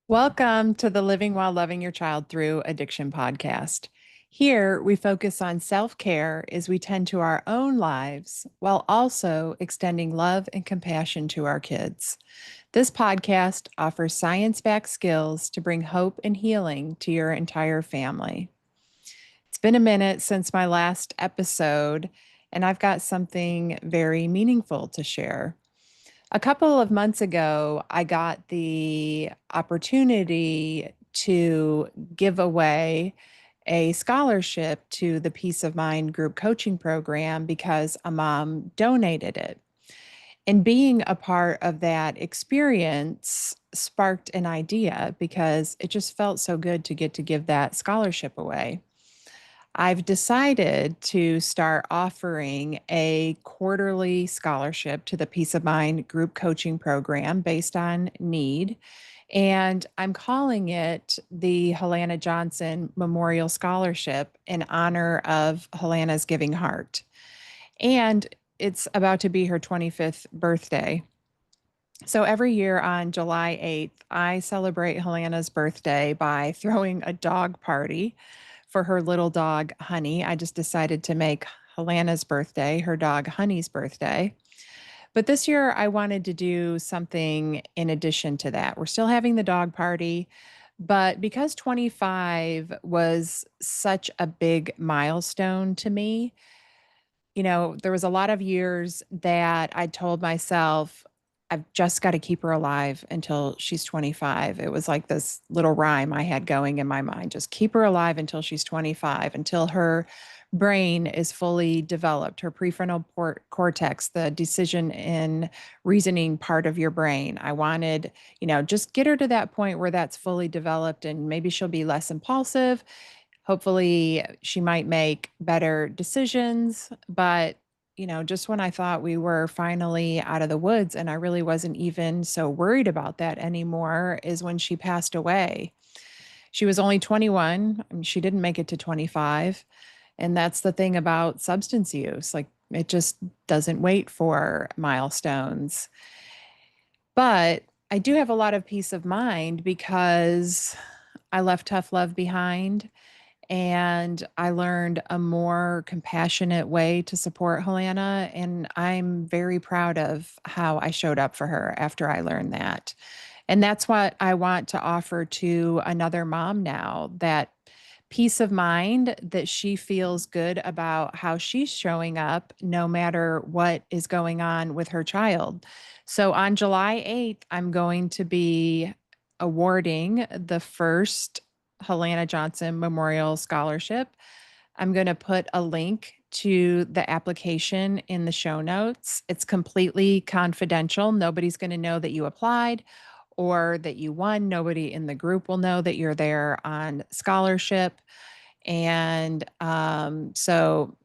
Welcome to the Living While Loving Your Child Through Addiction podcast. Here, we focus on self care as we tend to our own lives while also extending love and compassion to our kids. This podcast offers science backed skills to bring hope and healing to your entire family. It's been a minute since my last episode, and I've got something very meaningful to share. A couple of months ago, I got the opportunity to give away a scholarship to the Peace of Mind group coaching program because a mom donated it. And being a part of that experience sparked an idea because it just felt so good to get to give that scholarship away. I've decided to start offering a quarterly scholarship to the Peace of Mind group coaching program based on need. And I'm calling it the Helena Johnson Memorial Scholarship in honor of Helena's giving heart. And it's about to be her 25th birthday. So every year on July 8th, I celebrate Helena's birthday by throwing a dog party for her little dog, Honey. I just decided to make Helena's birthday, her dog, Honey's birthday. But this year, I wanted to do something in addition to that. We're still having the dog party, but because 25 was such a big milestone to me, there was a lot of years that I told myself, I've just got to keep her alive until she's 25. It was like this little rhyme I had going in my mind. Just keep her alive until she's 25, until her brain is fully developed, her prefrontal cortex, the decision and reasoning part of your brain. I wanted, just get her to that point where that's fully developed and maybe she'll be less impulsive. Hopefully, she might make better decisions. But, just when I thought we were finally out of the woods and I really wasn't even so worried about that anymore, is when she passed away. She was only 21. I mean, she didn't make it to 25. And that's the thing about substance use. Like, it just doesn't wait for milestones. But I do have a lot of peace of mind because I left tough love behind and I learned a more compassionate way to support Helena. And I'm very proud of how I showed up for her after I learned that. And that's what I want to offer to another mom now, that peace of mind that she feels good about how she's showing up no matter what is going on with her child. So on July 8th, I'm going to be awarding the first Helena Johnson Memorial Scholarship. I'm going to put a link to the application in the show notes. It's completely confidential. Nobody's going to know that you applied or that you won. Nobody in the group will know that you're there on scholarship. And so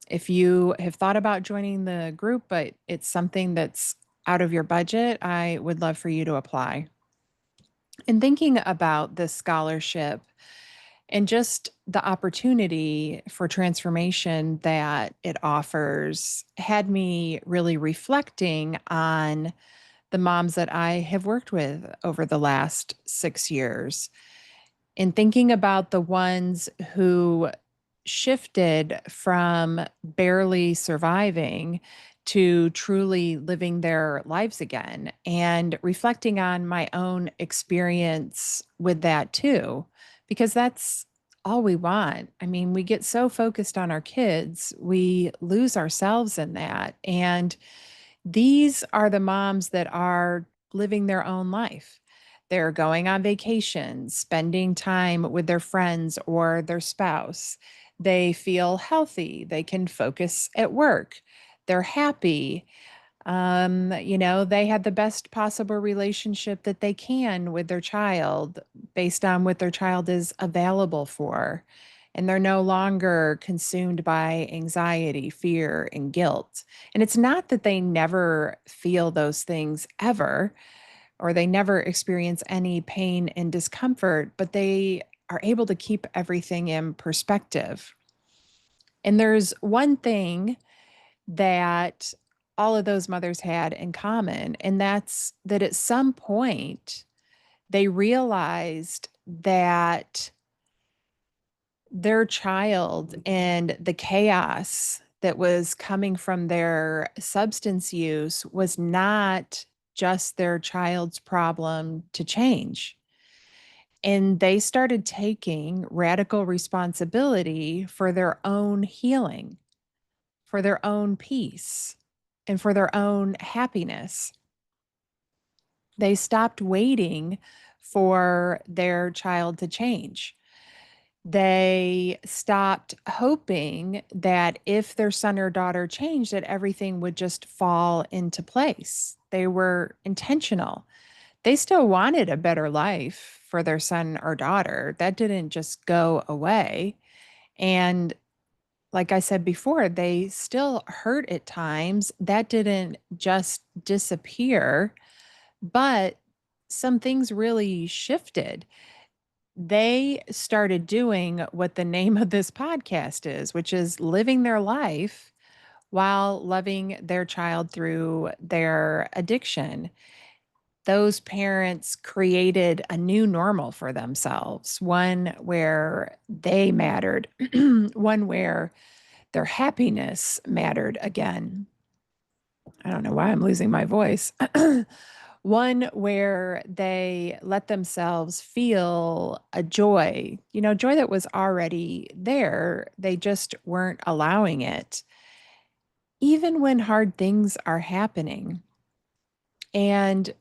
if you have thought about joining the group, but it's something that's out of your budget, I would love for you to apply. And thinking about this scholarship and just the opportunity for transformation that it offers had me really reflecting on the moms that I have worked with over the last 6 years, and thinking about the ones who shifted from barely surviving to truly living their lives again, and reflecting on my own experience with that too, because that's all we want. I mean, we get so focused on our kids, we lose ourselves in that. And these are the moms that are living their own life. They're going on vacation, spending time with their friends or their spouse. They feel healthy. They can focus at work. They're happy. They had the best possible relationship that they can with their child based on what their child is available for. And they're no longer consumed by anxiety, fear, and guilt. And it's not that they never feel those things ever, or they never experience any pain and discomfort, but they are able to keep everything in perspective. And there's one thing that all of those mothers had in common, and that's that at some point they realized that their child and the chaos that was coming from their substance use was not just their child's problem to change. And they started taking radical responsibility for their own healing, for their own peace, and for their own happiness. They stopped waiting for their child to change. They stopped hoping that if their son or daughter changed, that everything would just fall into place. They were intentional. They still wanted a better life for their son or daughter. That didn't just go away. And like I said before, they still hurt at times. That didn't just disappear, but some things really shifted. They started doing what the name of this podcast is, which is living their life while loving their child through their addiction. Those parents created a new normal for themselves, one where they mattered, one where their happiness mattered again. I don't know why I'm losing my voice. One where they let themselves feel a joy, joy that was already there. They just weren't allowing it, even when hard things are happening. And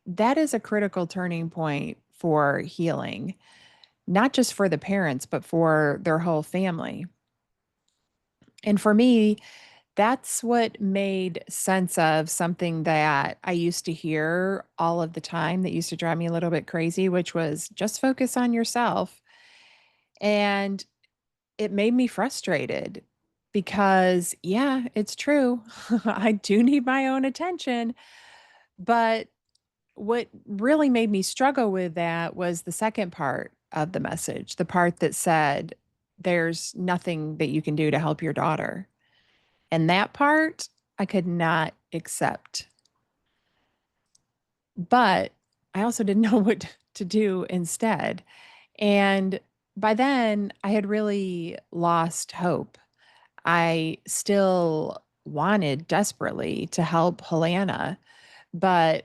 that is a critical turning point for healing, not just for the parents, but for their whole family. And for me, that's what made sense of something that I used to hear all of the time that used to drive me a little bit crazy, which was just focus on yourself. And it made me frustrated because, yeah, it's true. I do need my own attention. But what really made me struggle with that was the second part of the message, the part that said, there's nothing that you can do to help your daughter. And that part I could not accept. But I also didn't know what to do instead. And by then, I had really lost hope. I still wanted desperately to help Helena, but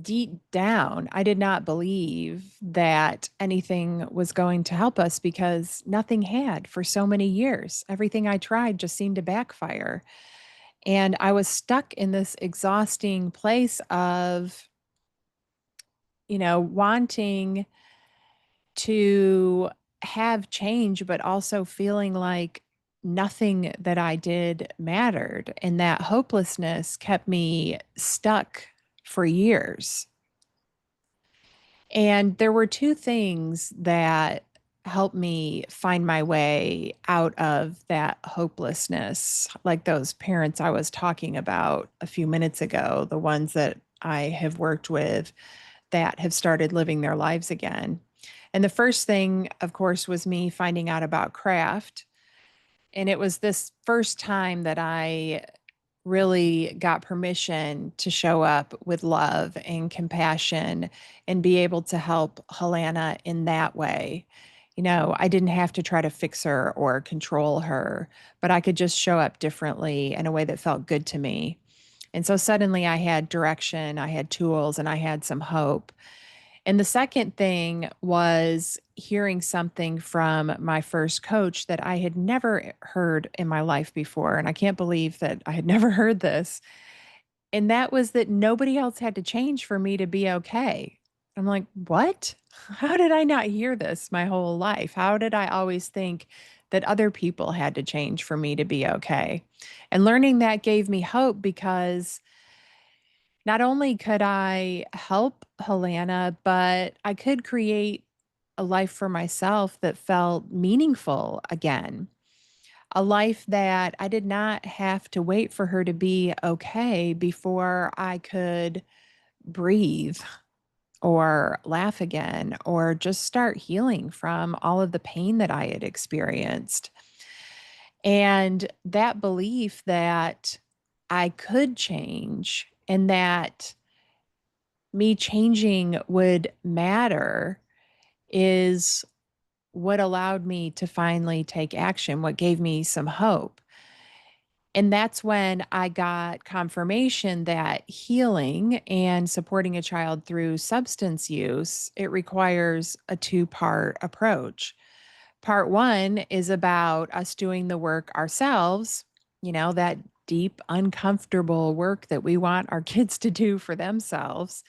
deep down, I did not believe that anything was going to help us because nothing had for so many years. Everything I tried just seemed to backfire. And I was stuck in this exhausting place of, wanting to have change, but also feeling like nothing that I did mattered. And that hopelessness kept me stuck for years. And there were two things that helped me find my way out of that hopelessness, like those parents I was talking about a few minutes ago, the ones that I have worked with that have started living their lives again. And the first thing, of course, was me finding out about craft. And it was this first time that I really got permission to show up with love and compassion and be able to help Helena in that way. I didn't have to try to fix her or control her, but I could just show up differently in a way that felt good to me. And so suddenly I had direction, I had tools, and I had some hope. And the second thing was hearing something from my first coach that I had never heard in my life before. And I can't believe that I had never heard this. And that was that nobody else had to change for me to be okay. I'm like, what? How did I not hear this my whole life? How did I always think that other people had to change for me to be okay? And learning that gave me hope because not only could I help Helena, but I could create a life for myself that felt meaningful again. A life that I did not have to wait for her to be okay before I could breathe or laugh again or just start healing from all of the pain that I had experienced. And that belief that I could change and that me changing would matter is what allowed me to finally take action, what gave me some hope. And that's when I got confirmation that healing and supporting a child through substance use, it requires a two-part approach. Part one is about us doing the work ourselves, that deep, uncomfortable work that we want our kids to do for themselves.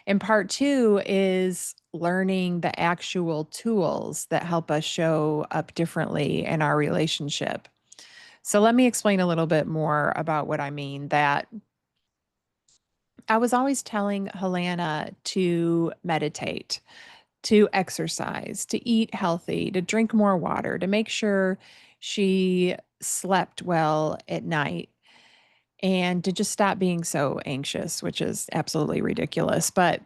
And part two is learning the actual tools that help us show up differently in our relationship. So let me explain a little bit more about what I mean. That I was always telling Helena to meditate, to exercise, to eat healthy, to drink more water, to make sure she slept well at night, and to just stop being so anxious, which is absolutely ridiculous. But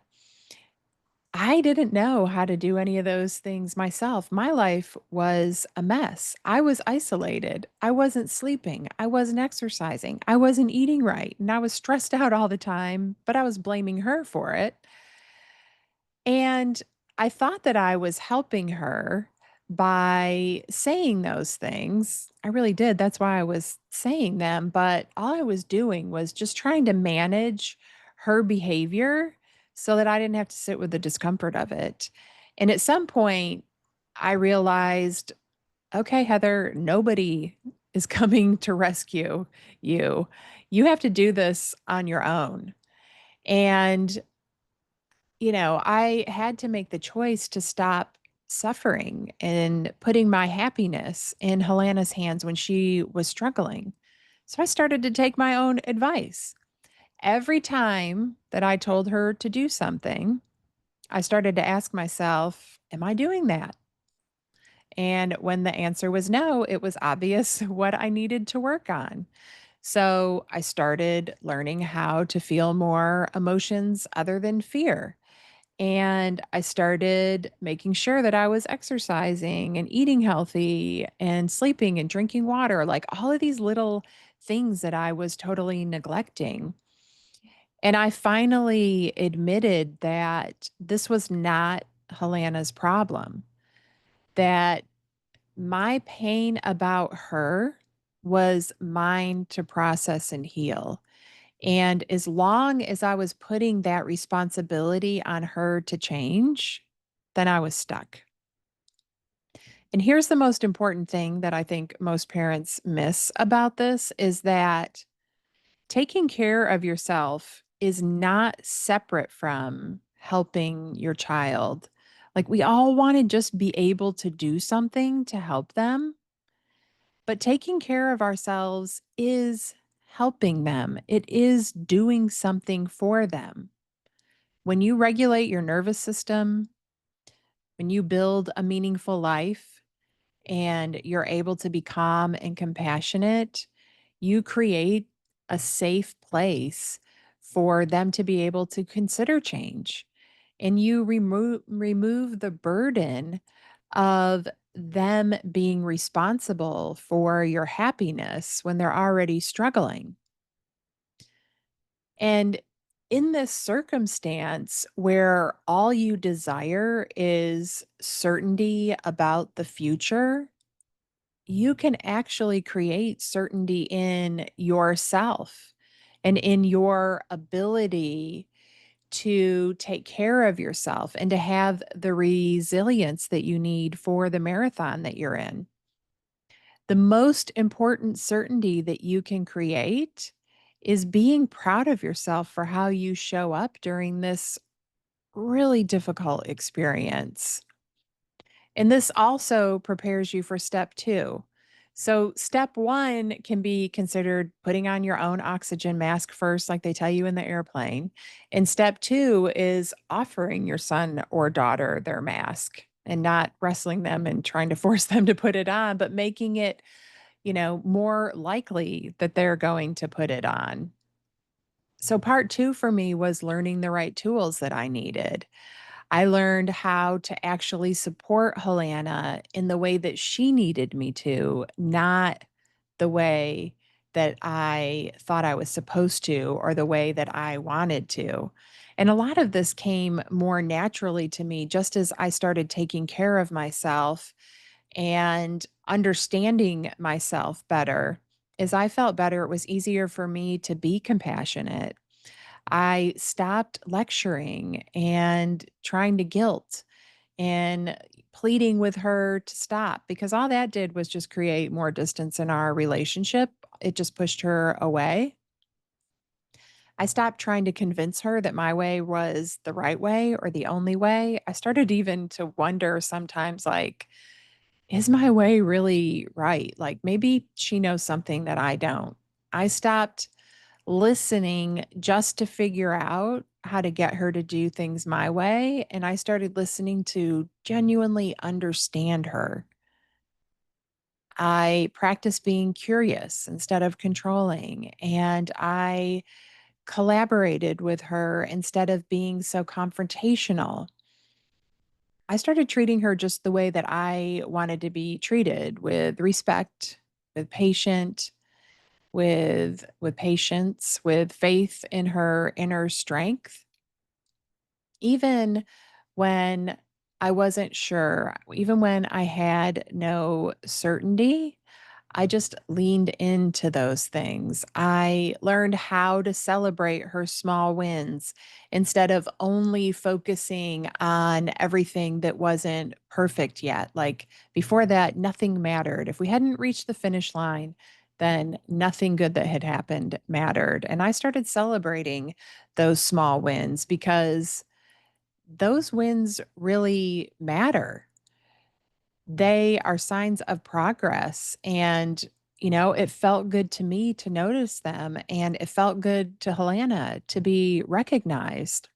I didn't know how to do any of those things myself. My life was a mess. I was isolated. I wasn't sleeping. I wasn't exercising. I wasn't eating right. And I was stressed out all the time, but I was blaming her for it. And I thought that I was helping her by saying those things. I really did. That's why I was saying them. But all I was doing was just trying to manage her behavior so that I didn't have to sit with the discomfort of it. And at some point, I realized, okay, Heather, nobody is coming to rescue you. You have to do this on your own. And I had to make the choice to stop suffering and putting my happiness in Helena's hands when she was struggling. So I started to take my own advice. Every time that I told her to do something, I started to ask myself, am I doing that? And when the answer was no, it was obvious what I needed to work on. So I started learning how to feel more emotions other than fear. And I started making sure that I was exercising and eating healthy and sleeping and drinking water, like all of these little things that I was totally neglecting. And I finally admitted that this was not Helena's problem, that my pain about her was mine to process and heal. And as long as I was putting that responsibility on her to change, then I was stuck. And here's the most important thing that I think most parents miss about this is that taking care of yourself is not separate from helping your child. Like we all want to just be able to do something to help them, but taking care of ourselves is helping them. It is doing something for them. When you regulate your nervous system, when you build a meaningful life and you're able to be calm and compassionate, you create a safe place for them to be able to consider change. And you remove the burden of them being responsible for your happiness when they're already struggling. And in this circumstance where all you desire is certainty about the future, you can actually create certainty in yourself and in your ability to take care of yourself and to have the resilience that you need for the marathon that you're in. The most important certainty that you can create is being proud of yourself for how you show up during this really difficult experience. And this also prepares you for step two. So, step one can be considered putting on your own oxygen mask first, like they tell you in the airplane. And step two is offering your son or daughter their mask and not wrestling them and trying to force them to put it on, but making it, more likely that they're going to put it on. So, part two for me was learning the right tools that I needed. I learned how to actually support Helena in the way that she needed me to, not the way that I thought I was supposed to or the way that I wanted to. And a lot of this came more naturally to me just as I started taking care of myself and understanding myself better. As I felt better, it was easier for me to be compassionate. I stopped lecturing and trying to guilt and pleading with her to stop because all that did was just create more distance in our relationship. It just pushed her away. I stopped trying to convince her that my way was the right way or the only way. I started even to wonder sometimes, like, is my way really right? Like maybe she knows something that I don't. I stopped listening just to figure out how to get her to do things my way. And I started listening to genuinely understand her. I practiced being curious instead of controlling. And I collaborated with her instead of being so confrontational. I started treating her just the way that I wanted to be treated, with respect, with with patience, with faith in her inner strength. Even when I wasn't sure, even when I had no certainty, I just leaned into those things. I learned how to celebrate her small wins instead of only focusing on everything that wasn't perfect yet. Like before that, nothing mattered. If we hadn't reached the finish line, then nothing good that had happened mattered. And I started celebrating those small wins because those wins really matter. They are signs of progress. And, it felt good to me to notice them. And it felt good to Helena to be recognized.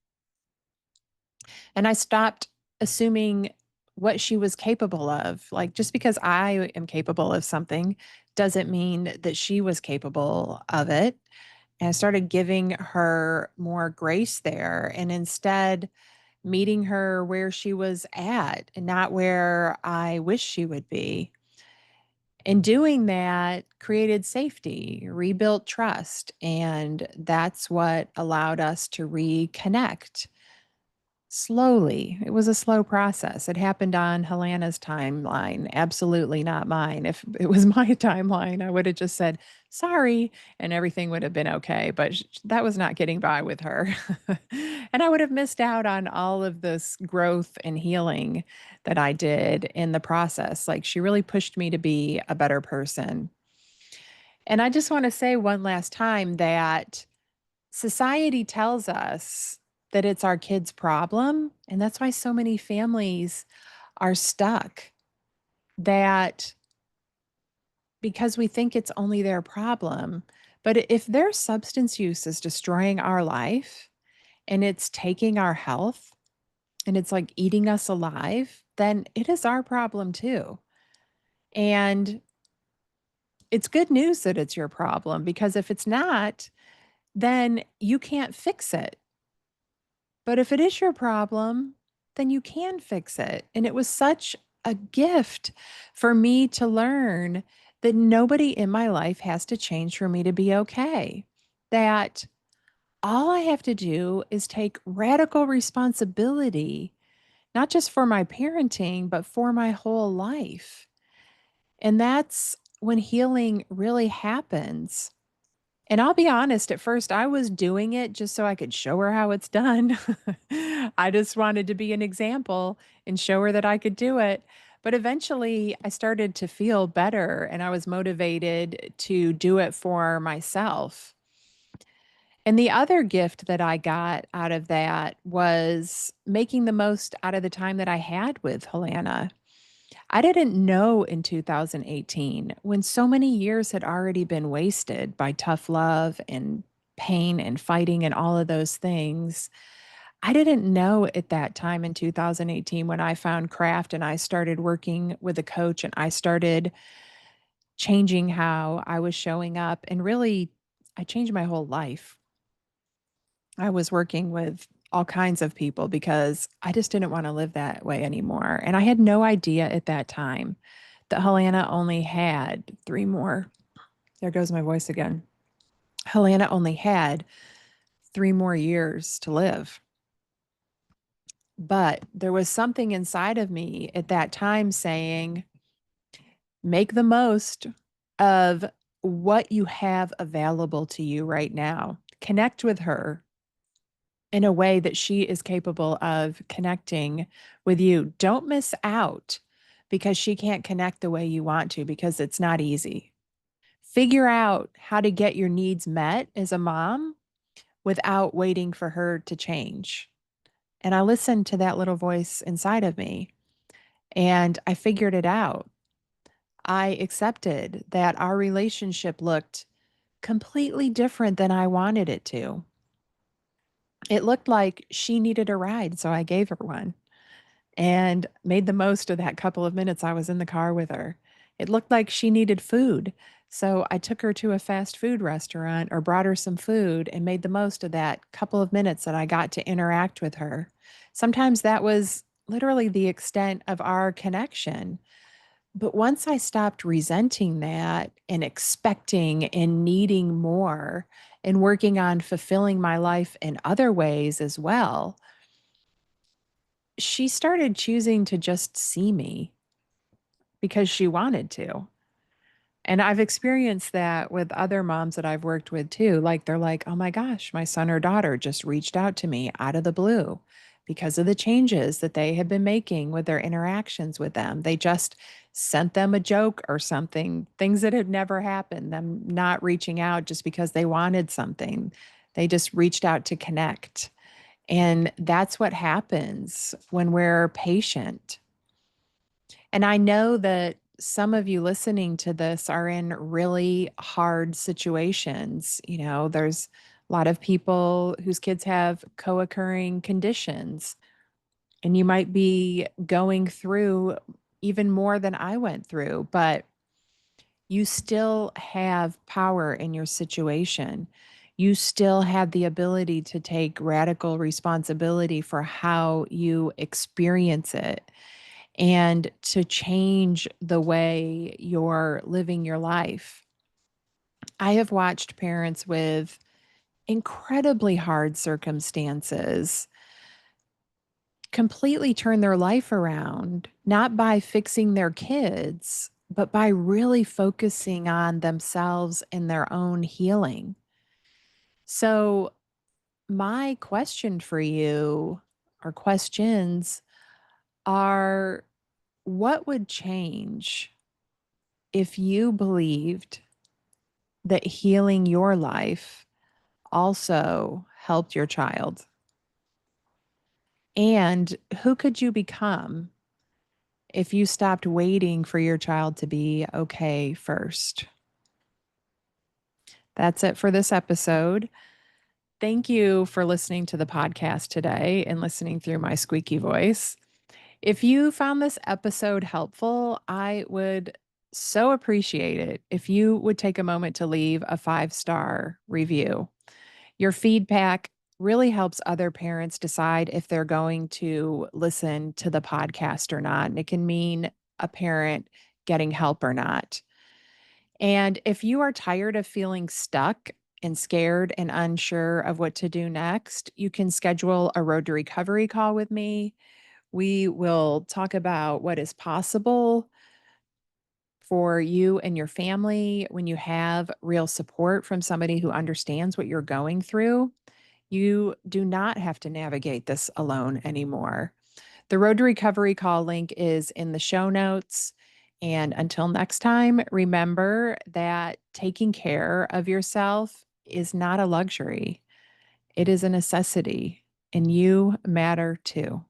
And I stopped assuming what she was capable of. Like, just because I am capable of something doesn't mean that she was capable of it. And I started giving her more grace there. And instead, meeting her where she was at and not where I wish she would be. And doing that created safety, rebuilt trust, and that's what allowed us to reconnect slowly. It was a slow process. It happened on Helena's timeline, absolutely not mine. If it was my timeline, I would have just said, sorry, and everything would have been okay. But that was not getting by with her. And I would have missed out on all of this growth and healing that I did in the process. Like she really pushed me to be a better person. And I just want to say one last time that society tells us that it's our kids' problem. And that's why so many families are stuck. That because we think it's only their problem. But if their substance use is destroying our life and it's taking our health and it's like eating us alive, then it is our problem too. And it's good news that it's your problem because if it's not, then you can't fix it. But if it is your problem, then you can fix it. And it was such a gift for me to learn that nobody in my life has to change for me to be okay. That all I have to do is take radical responsibility, not just for my parenting, but for my whole life. And that's when healing really happens. And I'll be honest, at first I was doing it just so I could show her how it's done. I just wanted to be an example and show her that I could do it. But eventually I started to feel better and I was motivated to do it for myself. And the other gift that I got out of that was making the most out of the time that I had with Helena. I didn't know in 2018 when so many years had already been wasted by tough love and pain and fighting and all of those things. I didn't know at that time in 2018 when I found craft and I started working with a coach and I started changing how I was showing up. And really, I changed my whole life. I was working with all kinds of people because I just didn't want to live that way anymore. And I had no idea at that time that Helena only had three more. There goes my voice again. Helena only had 3 more years to live. But there was something inside of me at that time saying, make the most of what you have available to you right now. Connect with her in a way that she is capable of connecting with you. Don't miss out because she can't connect the way you want to, because it's not easy. Figure out how to get your needs met as a mom without waiting for her to change. And I listened to that little voice inside of me and I figured it out. I accepted that our relationship looked completely different than I wanted it to. It looked like she needed a ride, so I gave her one and made the most of that couple of minutes I was in the car with her. It looked like she needed food, so I took her to a fast food restaurant or brought her some food and made the most of that couple of minutes that I got to interact with her. Sometimes that was literally the extent of our connection. But once I stopped resenting that and expecting and needing more and working on fulfilling my life in other ways as well, she started choosing to just see me because she wanted to. And I've experienced that with other moms that I've worked with too. Like they're like, oh my gosh, my son or daughter just reached out to me out of the blue because of the changes that they have been making with their interactions with them. They just sent them a joke or something, things that had never happened, them not reaching out just because they wanted something. They just reached out to connect. And that's what happens when we're patient. And I know that some of you listening to this are in really hard situations. You know, there's a lot of people whose kids have co occurring conditions, and you might be going through even more than I went through, but you still have power in your situation. You still have the ability to take radical responsibility for how you experience it and to change the way you're living your life. I have watched parents with incredibly hard circumstances completely turn their life around, not by fixing their kids, but by really focusing on themselves and their own healing. So, my question for you, or questions, are what would change if you believed that healing your life also helped your child? And who could you become if you stopped waiting for your child to be okay first? That's it for this episode. Thank you for listening to the podcast today and listening through my squeaky voice. If you found this episode helpful, I would so appreciate it if you would take a moment to leave a 5-star review. Your feedback really helps other parents decide if they're going to listen to the podcast or not. And it can mean a parent getting help or not. And if you are tired of feeling stuck and scared and unsure of what to do next, you can schedule a road to recovery call with me. We will talk about what is possible for you and your family when you have real support from somebody who understands what you're going through. You do not have to navigate this alone anymore. The Road to Recovery call link is in the show notes. And until next time, remember that taking care of yourself is not a luxury, it is a necessity, and you matter too.